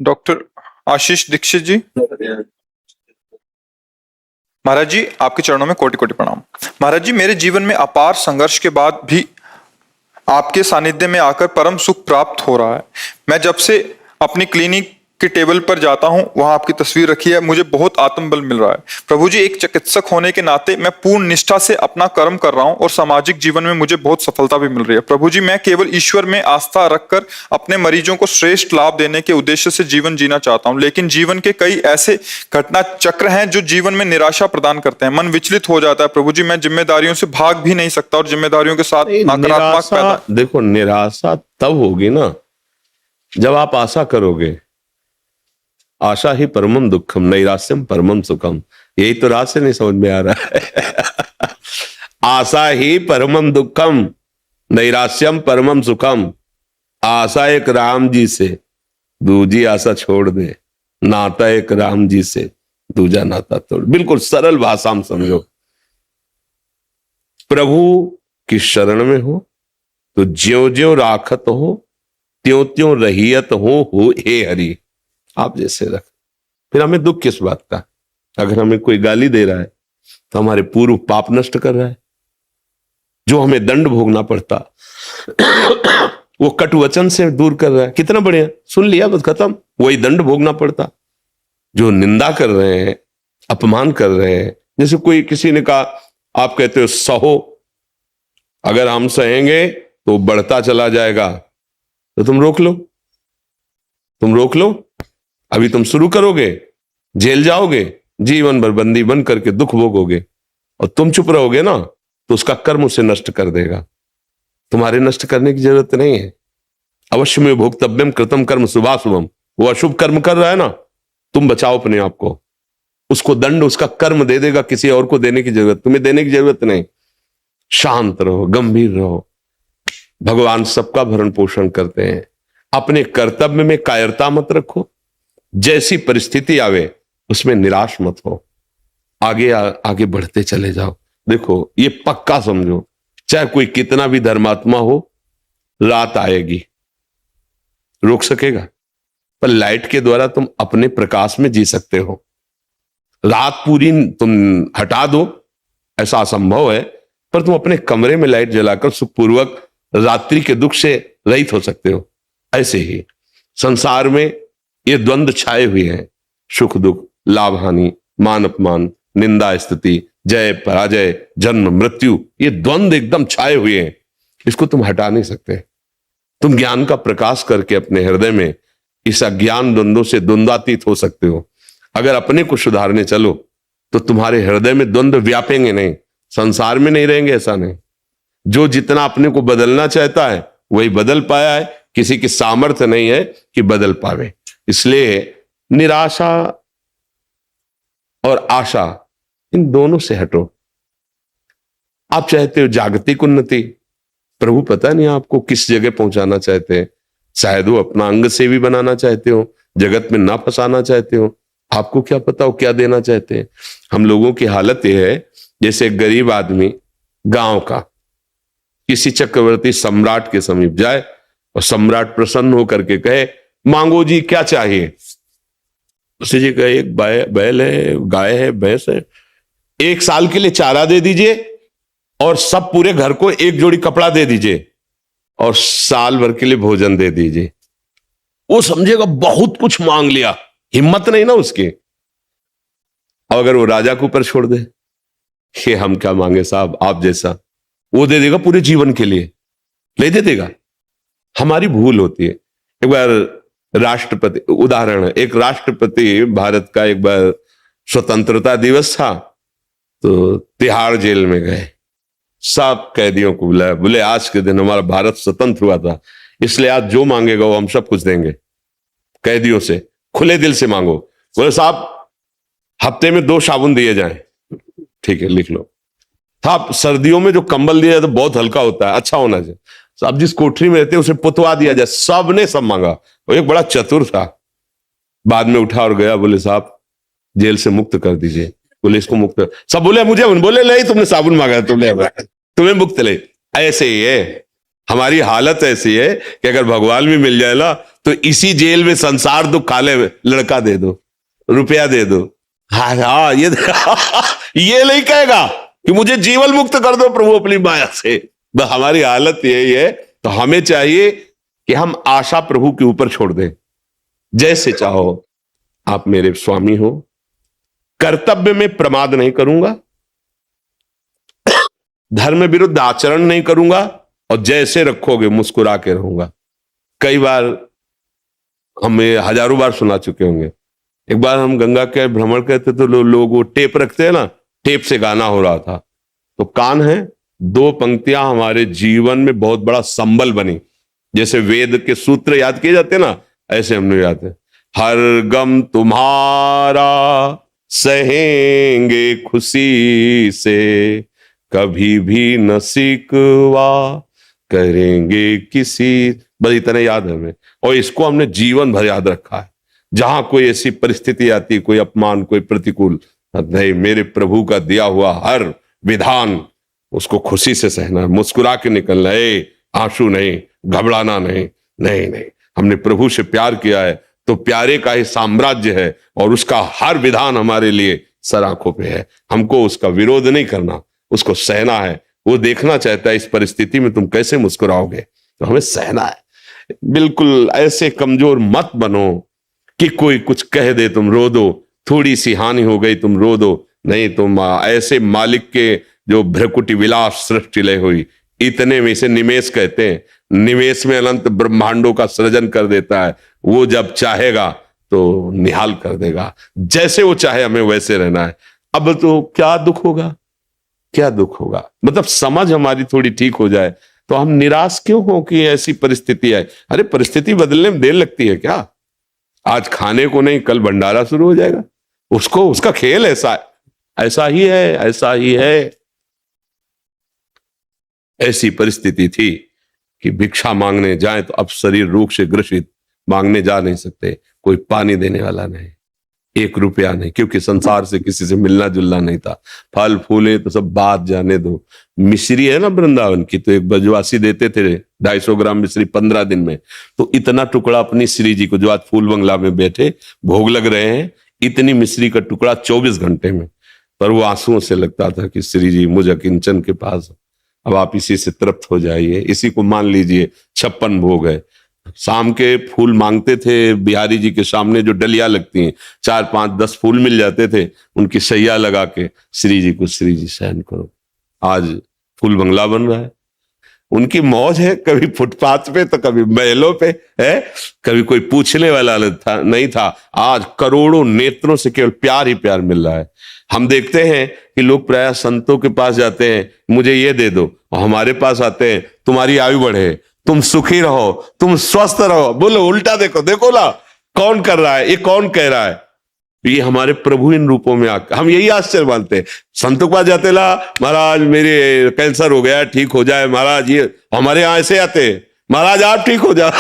Doctor आशीष दीक्षित जी। महाराज जी, आपके चरणों में कोटि कोटि प्रणाम। महाराज जी, मेरे जीवन में अपार संघर्ष के बाद भी आपके सानिध्य में आकर परम सुख प्राप्त हो रहा है। मैं जब से अपनी क्लिनिक के टेबल पर जाता हूं, वहां आपकी तस्वीर रखी है, मुझे बहुत आत्मबल मिल रहा है। प्रभु जी, एक चिकित्सक होने के नाते मैं पूर्ण निष्ठा से अपना कर्म कर रहा हूं और सामाजिक जीवन में मुझे बहुत सफलता भी मिल रही है। प्रभु जी, मैं केवल ईश्वर में आस्था रखकर अपने मरीजों को श्रेष्ठ लाभ देने के उद्देश्य से जीवन जीना चाहता हूं, लेकिन जीवन के कई ऐसे घटना चक्र हैं जो जीवन में निराशा प्रदान करते हैं। मन विचलित हो जाता है। प्रभु जी, मैं जिम्मेदारियों से भाग भी नहीं सकता और जिम्मेदारियों के साथ नकारात्मक पैदा। देखो, निराशा तब होगी ना जब आप आशा करोगे। आशा ही परमम दुखम, नैराश्यम परमम सुखम। यही तो रात से नहीं समझ में आ रहा है। आशा ही परमम दुखम, नैराश्यम परमम सुखम। आशा एक राम जी से, दूजी आशा छोड़ दे। नाता एक राम जी से, दूजा नाता तोड़। बिल्कुल सरल भाषा में समझो। प्रभु की शरण में हो तो ज्यो ज्यो राखत हो, त्यों त्यों रहियत हो हे हरि। आप जैसे रख। फिर हमें दुख किस बात का? अगर हमें कोई गाली दे रहा है तो हमारे पूर्व पाप नष्ट कर रहा है। जो हमें दंड भोगना पड़ता वो कटु वचन से दूर कर रहा है। कितना बढ़िया, सुन लिया बस खत्म। वही दंड भोगना पड़ता। जो निंदा कर रहे हैं, अपमान कर रहे हैं, जैसे कोई किसी ने कहा, आप कहते हो सहो, अगर हम सहेंगे तो बढ़ता चला जाएगा, तो तुम रोक लो। तुम रोक लो। अभी तुम शुरू करोगे, जेल जाओगे, जीवन भर बंदी बन करके दुख भोगोगे। और तुम चुप रहोगे ना तो उसका कर्म उसे नष्ट कर देगा। तुम्हारे नष्ट करने की जरूरत नहीं है। अवश्य में भोक्तव्यम कृतम कर्म शुभाशुभम। वो अशुभ कर्म कर रहा है ना, तुम बचाओ अपने आप को। उसको दंड उसका कर्म दे देगा, किसी और को देने की जरूरत, तुम्हें देने की जरूरत नहीं। शांत रहो, गंभीर रहो। भगवान सबका भरण पोषण करते हैं। अपने कर्तव्य में कायरता मत रखो। जैसी परिस्थिति आवे उसमें निराश मत हो। आगे बढ़ते चले जाओ। देखो, ये पक्का समझो, चाहे कोई कितना भी धर्मात्मा हो, रात आएगी। रोक सकेगा? पर लाइट के द्वारा तुम अपने प्रकाश में जी सकते हो। रात पूरी तुम हटा दो, ऐसा असंभव है, पर तुम अपने कमरे में लाइट जलाकर सुखपूर्वक रात्रि के दुख से रहित हो सकते हो। ऐसे ही संसार में ये द्वंद्व छाए हुए हैं। सुख दुख, लाभ हानि, मान अपमान, निंदा स्तुति, जय पराजय, जन्म मृत्यु, ये द्वंद्व एकदम छाए हुए हैं। इसको तुम हटा नहीं सकते। तुम ज्ञान का प्रकाश करके अपने हृदय में इस अज्ञान द्वंद्वों से द्वंद्वातीत हो सकते हो। अगर अपने को सुधारने चलो तो तुम्हारे हृदय में द्वंद्व व्यापेंगे नहीं। संसार में नहीं रहेंगे, ऐसा नहीं। जो जितना अपने को बदलना चाहता है वही बदल पाया है। किसी की सामर्थ्य नहीं है कि बदल पावे। इसलिए निराशा और आशा, इन दोनों से हटो। आप चाहते हो जागतिक उन्नति, प्रभु पता नहीं आपको किस जगह पहुंचाना चाहते हैं। शायद वो अपना अंग सेवी बनाना चाहते हो, जगत में ना फंसाना चाहते हो। आपको क्या पता वो क्या देना चाहते हैं। हम लोगों की हालत यह है, जैसे एक गरीब आदमी गांव का किसी चक्रवर्ती सम्राट के समीप जाए और सम्राट प्रसन्न होकर के कहे, मांगो जी क्या चाहिए। उसे जी कहे, एक बैल है, गाय है, भैंस है, 1 साल के लिए चारा दे दीजिए और सब पूरे घर को 1 जोड़ी कपड़ा दे दीजिए और साल भर के लिए भोजन दे दीजिए। वो समझेगा बहुत कुछ मांग लिया, हिम्मत नहीं ना उसकी। और अगर वो राजा के ऊपर छोड़ दे कि हम क्या मांगे साहब, आप जैसा, वो दे देगा पूरे जीवन के लिए, ले दे देगा। हमारी भूल होती है। एक बार राष्ट्रपति, उदाहरण है, एक राष्ट्रपति भारत का, एक बार स्वतंत्रता दिवस था तो तिहाड़ जेल में गए। सब कैदियों को बुलाया, बोले आज के दिन हमारा भारत स्वतंत्र हुआ था, इसलिए आज जो मांगेगा वो हम सब कुछ देंगे। कैदियों से खुले दिल से मांगो। बोले साहब हफ्ते में 2 साबुन दिए जाएं। ठीक है, लिख लो। साहब सर्दियों में जो कंबल दिया जाए तो बहुत हल्का होता है, अच्छा होना चाहिए। अब जिस कोठरी में रहते उसे पुतवा दिया जाए। सबने सब मांगा। वो एक बड़ा चतुर था, बाद में उठा और गया, बोले साहब जेल से मुक्त कर दीजिए। बोले इसको मुक्त, सब बोले मुझे, बोले नहीं तुमने साबुन मांगा, तुम्हें मुक्त ले। ऐसे ही है, हमारी हालत ऐसी है कि अगर भगवान भी मिल जाए ना तो इसी जेल में संसार दुख खा ले, लड़का दे दो, रुपया दे दो। हाँ हाँ, ये नहीं कहेगा कि मुझे जीवन मुक्त कर दो प्रभु अपनी माया से। हमारी हालत यही है। तो हमें चाहिए कि हम आशा प्रभु के ऊपर छोड़ दें। जैसे चाहो आप मेरे स्वामी हो, कर्तव्य में प्रमाद नहीं करूंगा, धर्म विरुद्ध आचरण नहीं करूंगा, और जैसे रखोगे मुस्कुरा के रहूंगा। कई बार हमें हजारों बार सुना चुके होंगे। एक बार हम गंगा के भ्रमण करते तो लोग वो टेप रखते हैं ना, टेप से गाना हो रहा था। तो कान है, दो पंक्तियां हमारे जीवन में बहुत बड़ा संबल बनी। जैसे वेद के सूत्र याद किए जाते हैं ना, ऐसे हमने याद है। हर गम तुम्हारा सहेंगे खुशी से, कभी भी न सिकवा करेंगे किसी, बस इतना याद है हमें। और इसको हमने जीवन भर याद रखा है। जहां कोई ऐसी परिस्थिति आती, कोई अपमान, कोई प्रतिकूल, नहीं, मेरे प्रभु का दिया हुआ हर विधान उसको खुशी से सहना, मुस्कुरा के निकलना है, आंसू नहीं, घबराना नहीं। नहीं नहीं, हमने प्रभु से प्यार किया है तो प्यारे का ही साम्राज्य है, और उसका हर विधान हमारे लिए सर आंखों पे है। हमको उसका विरोध नहीं करना, उसको सहना है। वो देखना चाहता है इस परिस्थिति में तुम कैसे मुस्कुराओगे, तो हमें सहना है। बिल्कुल ऐसे कमजोर मत बनो कि कोई कुछ कह दे तुम रो दो, थोड़ी सी हानि हो गई तुम रो दो। नहीं, तुम ऐसे मालिक के जो भ्रकुटी विलास सृष्टि लय हुई, इतने में से निमेष कहते हैं, निमेष में अनंत ब्रह्मांडों का सृजन कर देता है। वो जब चाहेगा तो निहाल कर देगा। जैसे वो चाहे हमें वैसे रहना है। अब तो क्या दुख होगा, क्या दुख होगा, मतलब समझ हमारी थोड़ी ठीक हो जाए तो हम निराश क्यों हो कि ऐसी परिस्थिति है। अरे परिस्थिति बदलने में देर लगती है क्या? आज खाने को नहीं, कल भंडारा शुरू हो जाएगा। उसको उसका खेल ऐसा ही है, ऐसा ही है। ऐसी परिस्थिति थी कि भिक्षा मांगने जाए तो अब शरीर रोग से ग्रसित, मांगने जा नहीं सकते, कोई पानी देने वाला नहीं, 1 रुपया नहीं, क्योंकि संसार से किसी से मिलना जुलना नहीं था। फल फूले तो सब बात जाने दो। मिश्री है ना वृंदावन की, तो एक ब्रजवासी देते थे 250 ग्राम मिश्री 15 दिन में। तो इतना टुकड़ा अपनी श्री जी को, जो आज फूल बंगला में बैठे भोग लग रहे हैं, इतनी मिश्री का टुकड़ा 24 घंटे में। पर वो आंसुओं से लगता था कि श्री जी मुझ अकिंचन के पास, अब आप इसी से तृप्त हो जाइए, इसी को मान लीजिए 56 भोग है। शाम के फूल मांगते थे बिहारी जी के सामने, जो डलिया लगती हैं, 4, 5, 10 फूल मिल जाते थे, उनकी सैया लगा के श्री जी को, श्री जी सहन करो। आज फूल बंगला बन रहा है। उनकी मौज है, कभी फुटपाथ पे तो कभी महलों पे है, कभी कोई पूछने वाला नहीं था। आज करोड़ों नेत्रों से केवल प्यार ही प्यार मिल रहा है। हम देखते हैं कि लोग प्रायः संतों के पास जाते हैं, मुझे ये दे दो, और हमारे पास आते हैं, तुम्हारी आयु बढ़े, तुम सुखी रहो, तुम स्वस्थ रहो। बोलो उल्टा देखो, देखो ना कौन कर रहा है, ये कौन कह रहा है? ये हमारे प्रभु इन रूपों में आकर, हम यही आश्चर्य मानते हैं। संतों के पास जाते ला, महाराज मेरे कैंसर हो गया, ठीक हो जाए महाराज। ये हमारे यहां ऐसे आते, महाराज आप ठीक हो जाओ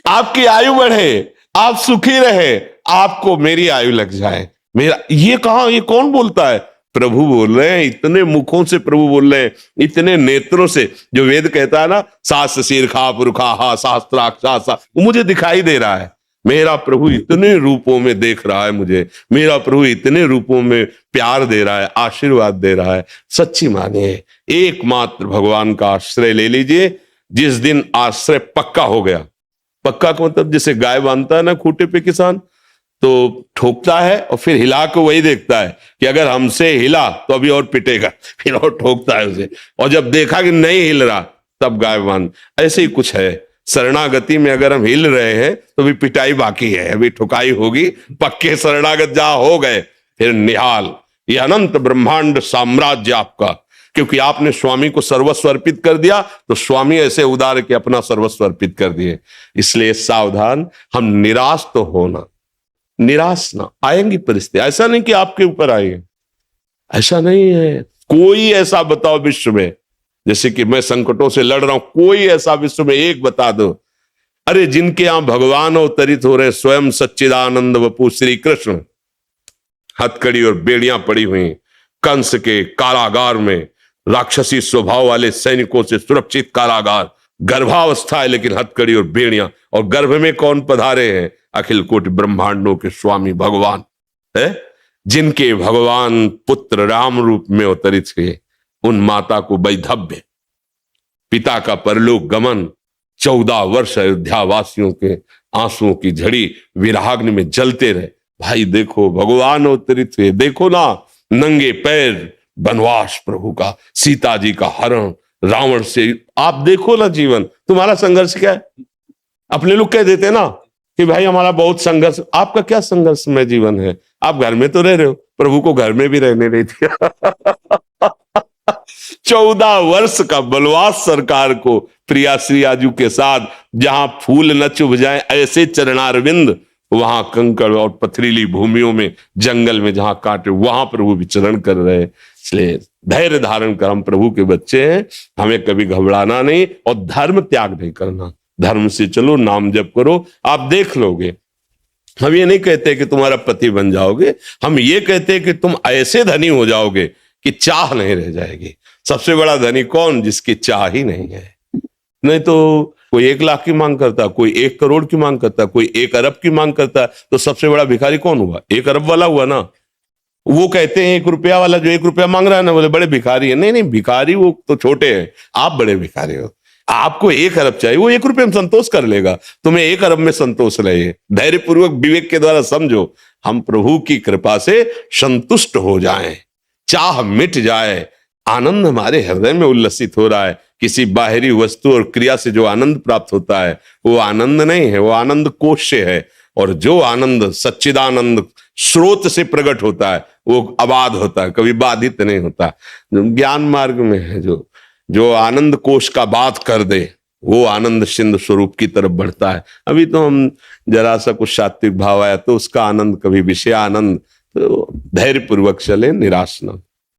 आपकी आयु बढ़े, आप सुखी रहे, आपको मेरी आयु लग जाए। मेरा ये कहा, ये कौन बोलता है? प्रभु बोल रहे हैं। इतने मुखों से प्रभु बोल रहे हैं, इतने नेत्रों से। जो वेद कहता है ना, सास शीर्खा पुरखा हा शास्त्राक्षा, वो मुझे दिखाई दे रहा है। मेरा प्रभु इतने रूपों में देख रहा है मुझे, मेरा प्रभु इतने रूपों में प्यार दे रहा है, आशीर्वाद दे रहा है। सच्ची मानिए, एकमात्र भगवान का आश्रय ले लीजिए। जिस दिन आश्रय पक्का हो गया, पक्का का मतलब जैसे गाय बांधता है ना खूंटे पे किसान, तो ठोकता है और फिर हिला के वही देखता है कि अगर हमसे हिला तो अभी और पिटेगा, फिर और ठोकता है उसे, और जब देखा कि नहीं हिल रहा तब गाय बांध। ऐसे ही कुछ है शरणागति में, अगर हम हिल रहे हैं तो भी पिटाई बाकी है, अभी ठुकाई होगी। पक्के शरणागत जहां हो गए फिर निहाल, ये अनंत ब्रह्मांड साम्राज्य आपका, क्योंकि आपने स्वामी को सर्वस्व अर्पित कर दिया, तो स्वामी ऐसे उदार के अपना सर्वस्व अर्पित कर दिए। इसलिए सावधान, हम निराश तो होना, निराश ना, आएंगी परिस्थिति। ऐसा नहीं कि आपके ऊपर आएंगे, ऐसा नहीं है। कोई ऐसा बताओ विश्व में, जैसे कि मैं संकटों से लड़ रहा हूं, कोई ऐसा विश्व में एक बता दो, अरे जिनके यहां भगवान अवतरित हो रहे, स्वयं सच्चिदानंद वपु श्री कृष्ण, हथकड़ी और बेड़ियां पड़ी हुई कंस के कारागार में, राक्षसी स्वभाव वाले सैनिकों से सुरक्षित कारागार, गर्भावस्था है लेकिन हथकड़ी और बेड़ियां, और गर्भ में कौन पधारे हैं? अखिल कोटि ब्रह्मांडों के स्वामी भगवान है, जिनके भगवान पुत्र राम रूप में अवतरित हुए। उन माता को वैधव्य, पिता का परलोक गमन, 14 वर्ष अयोध्या वासियों के आंसुओं की झड़ी विराग्नि में जलते रहे। भाई देखो भगवान अवतरित हुए, देखो ना नंगे पैर वनवास प्रभु का, सीता जी का हरण, रावण से, आप देखो ना जीवन। तुम्हारा संघर्ष क्या है? अपने लोग कह देते ना कि भाई हमारा बहुत संघर्ष, आपका क्या संघर्ष में जीवन है? आप घर में तो रह रहे हो, प्रभु को घर में भी रहने नहीं दिया। 14 वर्ष का वनवास सरकार को, प्रिया श्री आजू के साथ, जहां फूल न चुभ जाए ऐसे चरणारविंद, वहां कंकड़ और पथरीली भूमियों में, जंगल में जहां कांटे, वहां प्रभु विचरण कर रहे। इसलिए धैर्य धारण कर, हम प्रभु के बच्चे हैं, हमें कभी घबराना नहीं और धर्म त्याग नहीं करना। धर्म से चलो, नाम जप करो, आप देख लोगे। हम ये नहीं कहते कि तुम्हारा पति बन जाओगे, हम ये कहते कि तुम ऐसे धनी हो जाओगे कि चाह नहीं रह जाएगी। सबसे बड़ा धनी कौन? जिसकी चाह ही नहीं है। नहीं तो कोई 1 लाख की मांग करता, कोई 1 करोड़ की मांग करता, कोई 1 अरब की मांग करता, तो सबसे बड़ा भिखारी कौन हुआ? 1 अरब वाला हुआ ना। वो कहते हैं 1 रुपया वाला, जो 1 रुपया मांग रहा है ना, बोले बड़े भिखारी है। नहीं नहीं, भिखारी वो तो छोटे हैं, आप बड़े भिखारी हो। आपको 1 अरब चाहिए, वो 1 रुपये में संतोष कर लेगा, तुम्हें 1 अरब में संतोष रहे। धैर्यपूर्वक विवेक के द्वारा समझो, हम प्रभु की कृपा से संतुष्ट हो जाएं, चाह मिट जाए, आनंद हमारे हृदय में उल्लसित हो रहा है। किसी बाहरी वस्तु और क्रिया से जो आनंद प्राप्त होता है वो आनंद नहीं है, वो आनंद कोश से है। और जो आनंद सच्चिदानंद स्रोत से प्रकट होता है वो अबाध होता है, कभी बाधित नहीं होता। ज्ञान मार्ग में है जो आनंद कोश का बात कर दे, वो आनंद सिंधु स्वरूप की तरफ बढ़ता है। अभी तो हम जरा सा कुछ सात्विक भाव आया तो उसका आनंद, कभी विषय आनंद। तो धैर्य पूर्वक चले, निराश न।